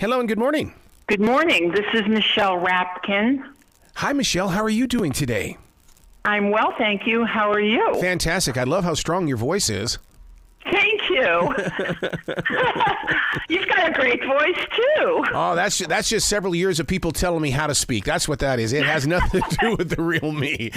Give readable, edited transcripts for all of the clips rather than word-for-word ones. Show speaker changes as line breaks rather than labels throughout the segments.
Hello and good morning.
Good morning. This is Michelle Rapkin.
Hi, Michelle. How are you doing today?
I'm well, thank you. How are you?
Fantastic. I love how strong your voice is.
Thank you. You've got a great voice, too.
Oh, that's just several years of people telling me how to speak. That's what that is. It has nothing to do with the real me.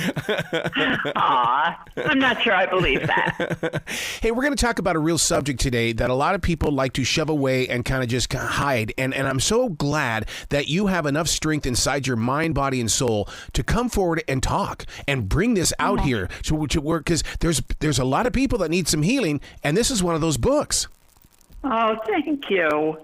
Aw, I'm not sure I believe that.
Hey, we're going to talk about a real subject today that a lot of people like to shove away and kind of just hide. And I'm so glad that you have enough strength inside your mind, body, and soul to come forward and talk and bring this out here to work, because there's a lot of people that need some healing, and this is one of those books.
Oh, thank you.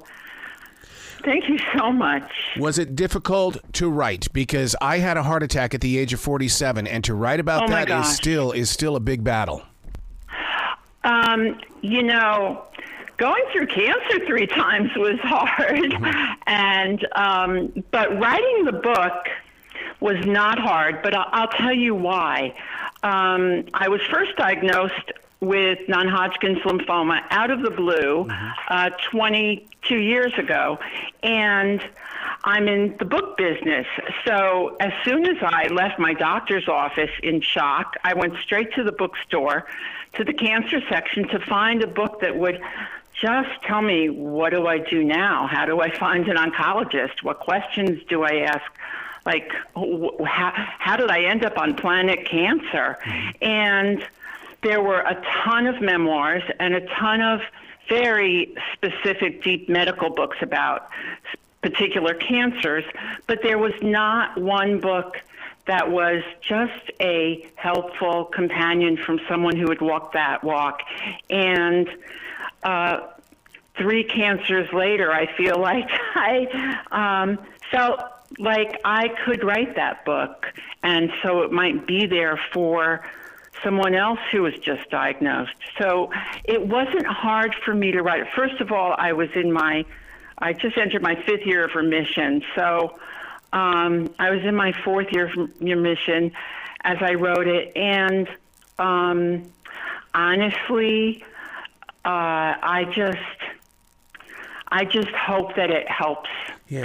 Thank you so much.
Was it difficult to write? Because I had a heart attack at the age of 47, and to write about that is still a big battle.
You know, going through cancer 3 times was hard, and but writing the book was not hard. But I'll tell you why. I was first diagnosed with non-Hodgkin's lymphoma out of the blue 22 years ago. And I'm in the book business. So as soon as I left my doctor's office in shock, I went straight to the bookstore, to the cancer section, to find a book that would just tell me, what do I do now? How do I find an oncologist? What questions do I ask? Like, how did I end up on Planet Cancer? And there were a ton of memoirs and a ton of very specific, deep medical books about particular cancers, but there was not one book that was just a helpful companion from someone who had walked that walk. And 3 cancers later, I feel like I felt like I could write that book, and so it might be there for someone else who was just diagnosed. So it wasn't hard for me to write. First of all, I just entered my 5th year of remission. So I was in my 4th year of remission as I wrote it. And honestly, I just hope that it helps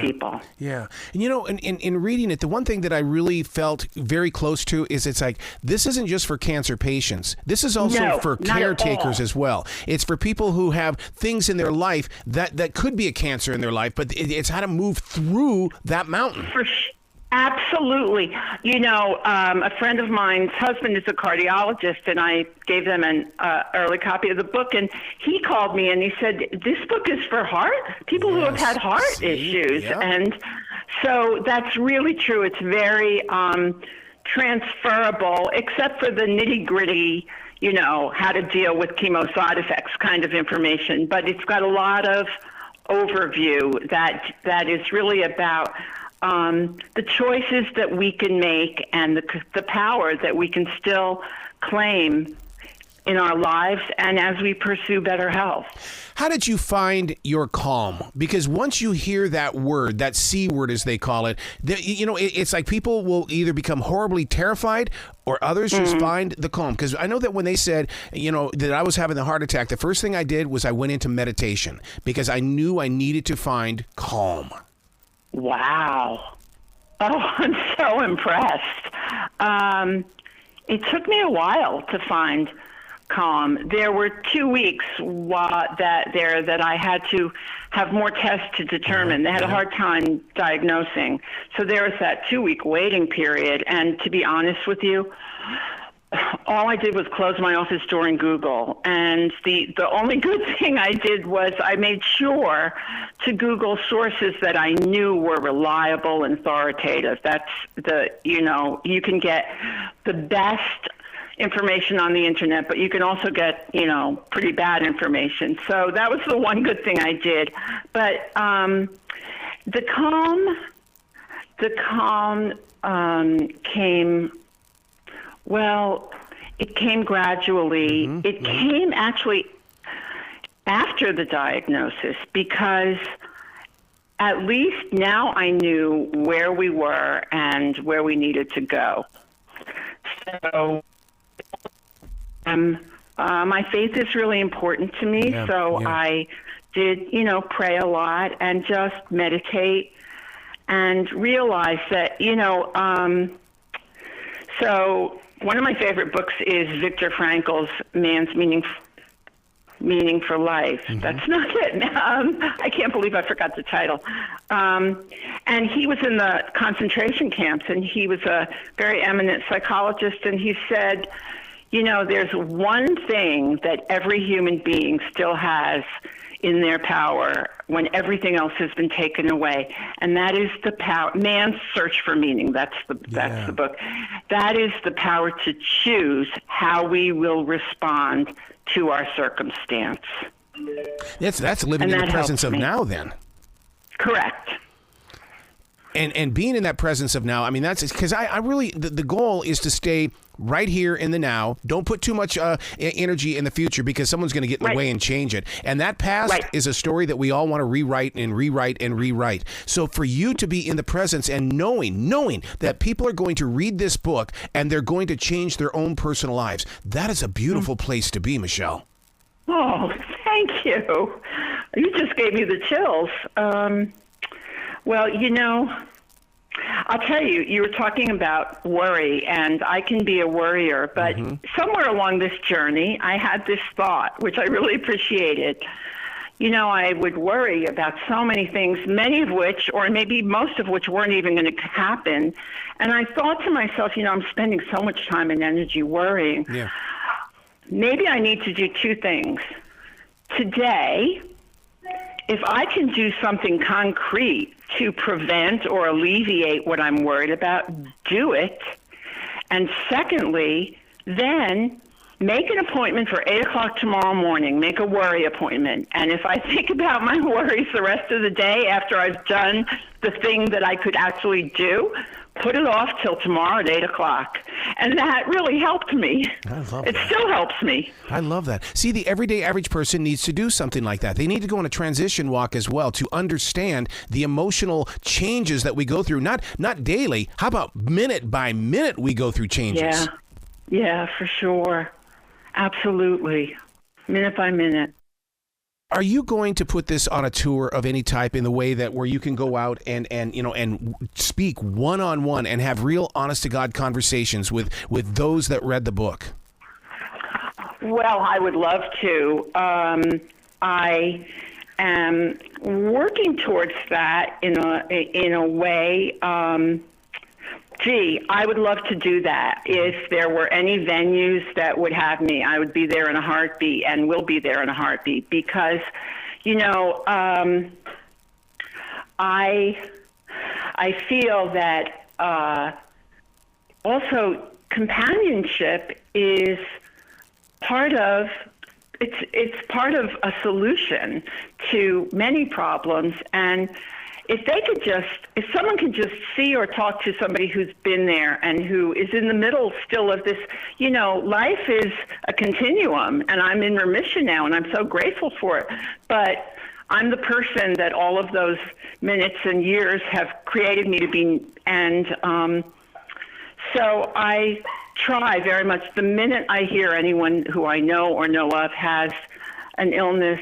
people.
Yeah. And you know, in reading it, the one thing that I really felt very close to is it's like, this isn't just for cancer patients. This is also for caretakers as well. It's for people who have things in their life that could be a cancer in their life, but it's how to move through that mountain.
Absolutely. You know, a friend of mine's husband is a cardiologist, and I gave them an early copy of the book, and he called me and he said, this book is for people who have had heart issues. Yep. And so that's really true. It's very transferable, except for the nitty-gritty, you know, how to deal with chemo side effects kind of information. But it's got a lot of overview that is really about the choices that we can make and the power that we can still claim in our lives and as we pursue better health.
How did you find your calm? Because once you hear that word, that C word as they call it, you know, it's like people will either become horribly terrified or others just find the calm. Because I know that when they said, you know, that I was having the heart attack, the first thing I did was I went into meditation because I knew I needed to find calm.
Wow. Oh, I'm so impressed. It took me a while to find calm. There were 2 weeks that I had to have more tests to determine. They had a hard time diagnosing. So there was that 2-week waiting period. And to be honest with you, all I did was close my office door and Google. And the only good thing I did was I made sure to Google sources that I knew were reliable and authoritative. That's you can get the best information on the internet, but you can also get, you know, pretty bad information. So that was the one good thing I did. But the calm came. Well, it came gradually. It came actually after the diagnosis, because at least now I knew where we were and where we needed to go. So my faith is really important to me. I did, pray a lot and just meditate and realize that, so one of my favorite books is Viktor Frankl's Man's Meaning for Life.
Mm-hmm.
That's not it. I can't believe I forgot the title. And he was in the concentration camps, and he was a very eminent psychologist, and he said, there's one thing that every human being still has in their power when everything else has been taken away, and that is the power. Man's Search for Meaning. That's the book. That is the power to choose how we will respond to our circumstance.
That's living in the presence of now, then.
Correct.
And being in that presence of now, I mean, that's because I really, the goal is to stay right here in the now. Don't put too much energy in the future, because someone's going to get in the way and change it. And that past is a story that we all want to rewrite and rewrite and rewrite. So for you to be in the presence and knowing that people are going to read this book and they're going to change their own personal lives, that is a beautiful place to be, Michelle.
Oh, thank you. You just gave me the chills. Well, I'll tell you, you were talking about worry, and I can be a worrier, but somewhere along this journey, I had this thought, which I really appreciated. I would worry about so many things, many of which, or maybe most of which, weren't even going to happen. And I thought to myself, I'm spending so much time and energy worrying.
Yeah.
Maybe I need to do two things. Today, if I can do something concrete to prevent or alleviate what I'm worried about, do it. And secondly, then make an appointment for 8 o'clock tomorrow morning. Make a worry appointment. And if I think about my worries the rest of the day after I've done the thing that I could actually do, put it off till tomorrow at 8 o'clock. And that really helped me.
I love
it.
That.
Still helps me.
I love that. See, the everyday average person needs to do something like that. They need to go on a transition walk as well to understand the emotional changes that we go through. Not daily. How about minute by minute we go through changes?
Yeah, for sure. Absolutely. Minute by minute.
Are you going to put this on a tour of any type in the way that where you can go out and speak one-on-one and have real honest-to-God conversations with those that read the book?
Well, I would love to. I am working towards that in a way. I would love to do that. If there were any venues that would have me, I would be there in a heartbeat, and will be there in a heartbeat, because, I feel that also companionship is part of a solution to many problems. And if someone can just see or talk to somebody who's been there and who is in the middle still of this, life is a continuum, and I'm in remission now, and I'm so grateful for it. But I'm the person that all of those minutes and years have created me to be. And so I try very much, the minute I hear anyone who I know or know of has an illness,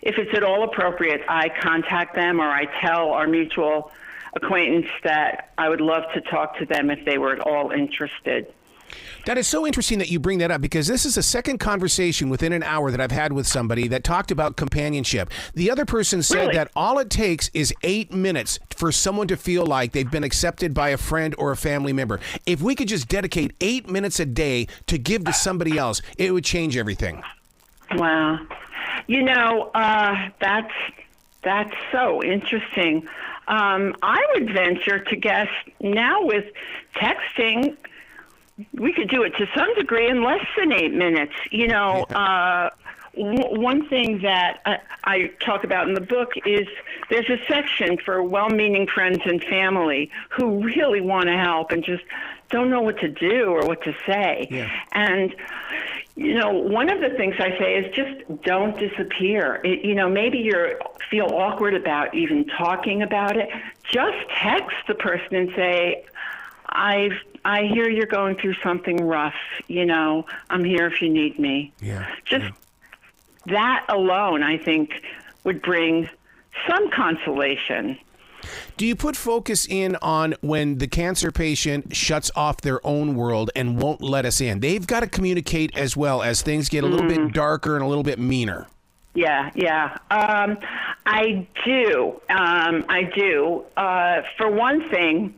if it's at all appropriate, I contact them, or I tell our mutual acquaintance that I would love to talk to them if they were at all interested.
That is so interesting that you bring that up, because this is the second conversation within an hour that I've had with somebody that talked about companionship. The other person said that all it takes is 8 minutes for someone to feel like they've been accepted by a friend or a family member. If we could just dedicate 8 minutes a day to give to somebody else, it would change everything.
Wow. That's so interesting. I would venture to guess now with texting, we could do it to some degree in less than 8 minutes. One thing that I talk about in the book is there's a section for well-meaning friends and family who really want to help and just don't know what to do or what to say.
Yeah.
And one of the things I say is just don't disappear. Maybe you feel awkward about even talking about it. Just text the person and say, I hear you're going through something rough. I'm here if you need me.
Yeah.
that alone, I think, would bring some consolation.
Do you put focus in on when the cancer patient shuts off their own world and won't let us in? They've got to communicate as well as things get a little bit darker and a little bit meaner.
Yeah. I do. For one thing,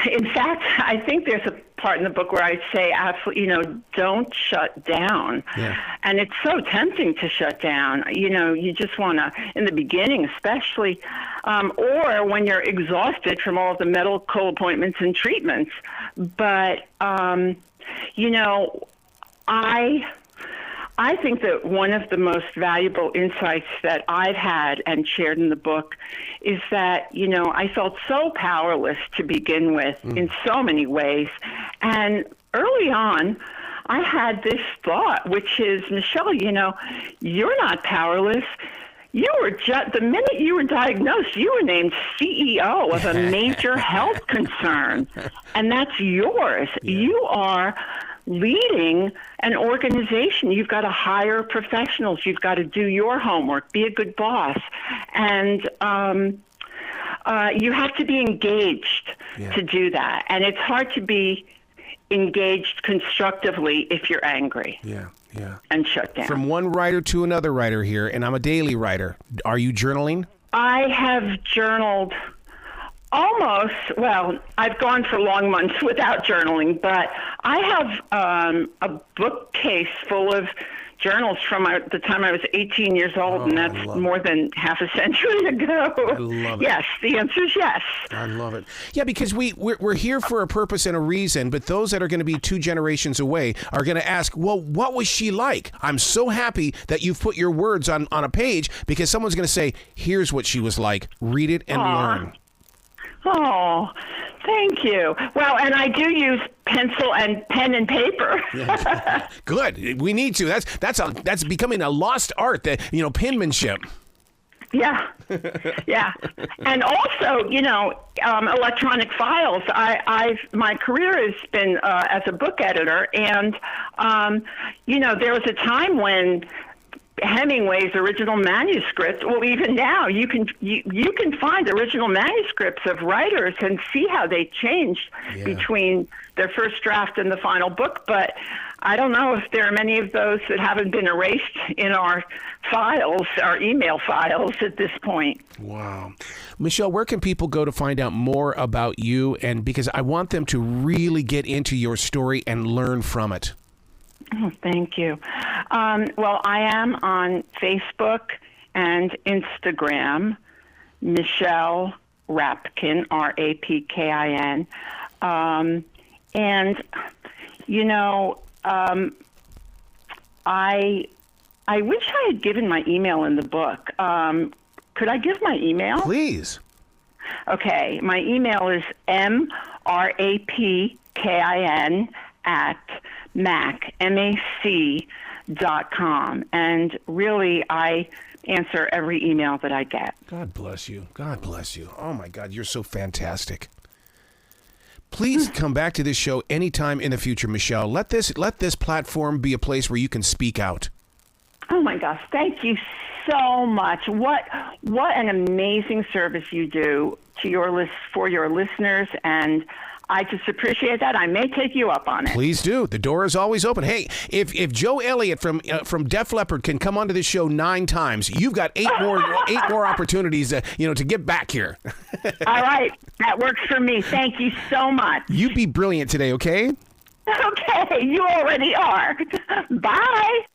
in fact, I think there's a part in the book where I say, absolutely, don't shut down.
Yeah.
And it's so tempting to shut down. You just want to, in the beginning especially, or when you're exhausted from all of the medical appointments and treatments. But, I think that one of the most valuable insights that I've had and shared in the book is that, I felt so powerless to begin with in so many ways. And early on, I had this thought, which is, Michelle, you're not powerless. You were the minute you were diagnosed, you were named CEO of a major health concern, and that's yours. Yeah. You are leading an organization. You've got to hire professionals. You've got to do your homework, be a good boss. And you have to be engaged to do that. And it's hard to be engaged constructively if you're angry.
Yeah.
And shut down.
From one writer to another writer here, and I'm a daily writer. Are you journaling?
I have journaled almost, I've gone for long months without journaling, but I have a bookcase full of journals from the time I was 18 years old, and that's more than half a century ago.
I love it.
Yes, the answer is yes.
I love it. Yeah, because we're here for a purpose and a reason, but those that are going to be 2 generations away are going to ask, well, what was she like? I'm so happy that you've put your words on a page, because someone's going to say, here's what she was like. Read it and learn.
Oh, thank you. Well, and I do use pencil and pen and paper.
Yeah. Good. We need to. That's becoming a lost art. Penmanship.
Yeah. And also, electronic files. My career has been as a book editor, and there was a time when Hemingway's original manuscripts, well, even now you can find original manuscripts of writers and see how they changed between their first draft and the final book. But I don't know if there are many of those that haven't been erased in our files, our email files at this point.
Wow. Michelle, where can people go to find out more about you? And because I want them to really get into your story and learn from it.
Oh, thank you. Well, I am on Facebook and Instagram, Michelle Rapkin, Rapkin. And, I wish I had given my email in the book. Could I give my email?
Please.
Okay. My email is MRAPKIN @mac.com. And really, I answer every email that I get.
God bless you. God bless you. Oh, my God. You're so fantastic. Please come back to this show anytime in the future, Michelle. Let this platform be a place where you can speak out.
Oh, my gosh. Thank you so much. What an amazing service you do for your listeners, and I just appreciate that. I may take you up on it.
Please do. The door is always open. Hey, if Joe Elliott from Def Leppard can come onto this show 9 times, you've got 8 more opportunities to get back here.
All right. That works for me. Thank you so much.
You be brilliant today, okay?
Okay. You already are. Bye.